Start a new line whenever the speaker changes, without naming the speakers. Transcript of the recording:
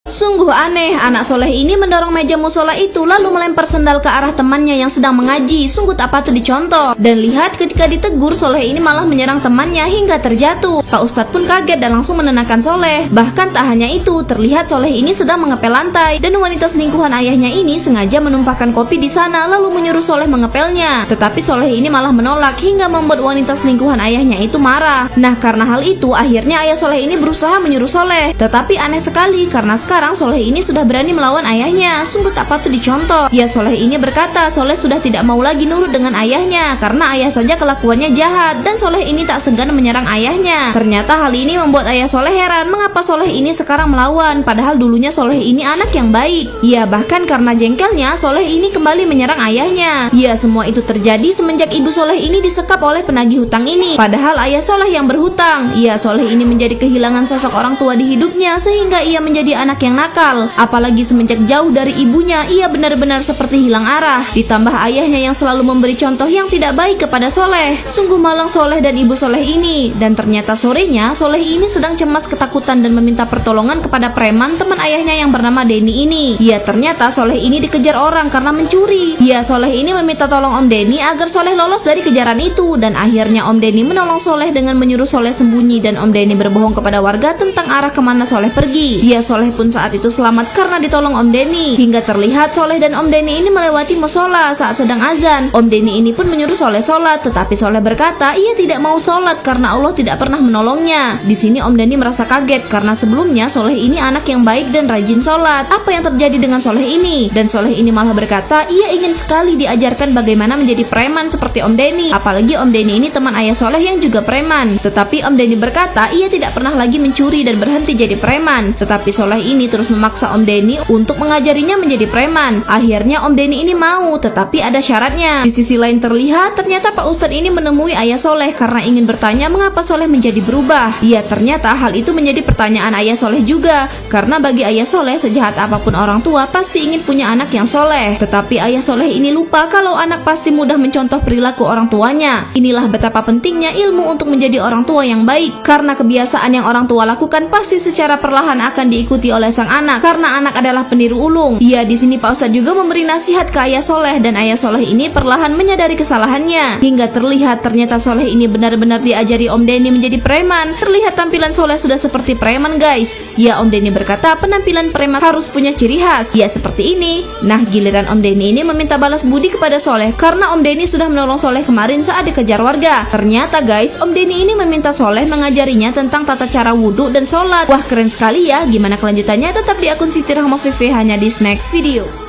Sungguh aneh, anak soleh ini mendorong meja musola itu lalu melempar sendal ke arah temannya yang sedang mengaji. Sungguh tak patut dicontoh. Dan lihat ketika ditegur, soleh ini malah menyerang temannya hingga terjatuh. Pak Ustadz pun kaget dan langsung menenangkan soleh. Bahkan tak hanya itu, terlihat soleh ini sedang mengepel lantai dan wanita selingkuhan ayahnya ini sengaja menumpahkan kopi di sana lalu menyuruh soleh mengepelnya. Tetapi soleh ini malah menolak hingga membuat wanita selingkuhan ayahnya itu marah. Nah, karena hal itu akhirnya ayah soleh ini berusaha menyuruh soleh. Tetapi aneh sekali karena sekarang soleh ini sudah berani melawan ayahnya. Sungguh tak patut dicontoh. Ya, soleh ini berkata soleh sudah tidak mau lagi nurut dengan ayahnya karena ayah saja kelakuannya jahat dan soleh ini tak segan menyerang ayahnya. Ternyata hal ini membuat ayah soleh heran mengapa soleh ini sekarang melawan padahal dulunya soleh ini anak yang baik. Ya, bahkan karena jengkelnya soleh ini kembali menyerang ayahnya. Ya, semua itu terjadi semenjak ibu soleh ini disekap oleh penagih hutang ini. Padahal ayah soleh yang berhutang. Ya, soleh ini menjadi kehilangan sosok orang tua di hidupnya sehingga ia menjadi anak yang nakal. Apalagi semenjak jauh dari ibunya, ia benar-benar seperti hilang arah. Ditambah ayahnya yang selalu memberi contoh yang tidak baik kepada soleh. Sungguh malang soleh dan ibu soleh ini. Dan ternyata sorenya soleh ini sedang cemas ketakutan dan meminta pertolongan kepada preman teman ayahnya yang bernama Denny ini. Ya, ternyata soleh ini dikejar orang karena mencuri. Ya, soleh ini meminta tolong Om Denny agar soleh lolos dari kejaran itu. Dan akhirnya Om Denny menolong soleh dengan menyuruh soleh sembunyi dan Om Denny berbohong kepada warga tentang arah kemana soleh pergi. Ya, soleh pun saat itu selamat karena ditolong Om Denny. Hingga terlihat soleh dan Om Denny ini melewati musola saat sedang azan. Om Denny ini pun menyuruh soleh sholat, tetapi soleh berkata ia tidak mau sholat karena Allah tidak pernah menolongnya. Di sini Om Denny merasa kaget karena sebelumnya soleh ini anak yang baik dan rajin sholat. Apa yang terjadi dengan soleh ini? Dan soleh ini malah berkata ia ingin sekali diajarkan bagaimana menjadi preman seperti Om Denny. Apalagi Om Denny ini teman ayah soleh yang juga preman. Tetapi Om Denny berkata ia tidak pernah lagi mencuri dan berhenti jadi preman. Tetapi soleh ini terus memaksa Om Denny untuk mengajarinya menjadi preman. Akhirnya Om Denny ini mau, tetapi ada syaratnya. Di sisi lain terlihat ternyata Pak Ustadz ini menemui ayah soleh karena ingin bertanya mengapa soleh menjadi berubah. Ya, ternyata hal itu menjadi pertanyaan ayah soleh juga karena bagi ayah soleh sejahat apapun orang tua pasti ingin punya anak yang soleh. Tetapi ayah soleh ini lupa kalau anak pasti mudah mencontoh perilaku orang tuanya. Inilah betapa pentingnya ilmu untuk menjadi orang tua yang baik karena kebiasaan yang orang tua lakukan pasti secara perlahan akan diikuti oleh sang anak karena anak adalah peniru ulung. Ya, di sini Pak Ustadz juga memberi nasihat ke ayah soleh dan ayah soleh ini perlahan menyadari kesalahannya hingga terlihat ternyata soleh ini benar-benar diajari Om Denny menjadi preman. Terlihat tampilan soleh sudah seperti preman, guys. Ya, Om Denny berkata penampilan preman harus punya ciri khas. Ya, seperti ini. Nah, giliran Om Denny ini meminta balas budi kepada soleh karena Om Denny sudah menolong soleh kemarin saat dikejar warga. Ternyata guys, Om Denny ini meminta soleh mengajarinya tentang tata cara wudhu dan sholat. Wah, keren sekali ya. Gimana kelanjutannya? Tetap di akun Siti Rahma VV hanya di Snack Video.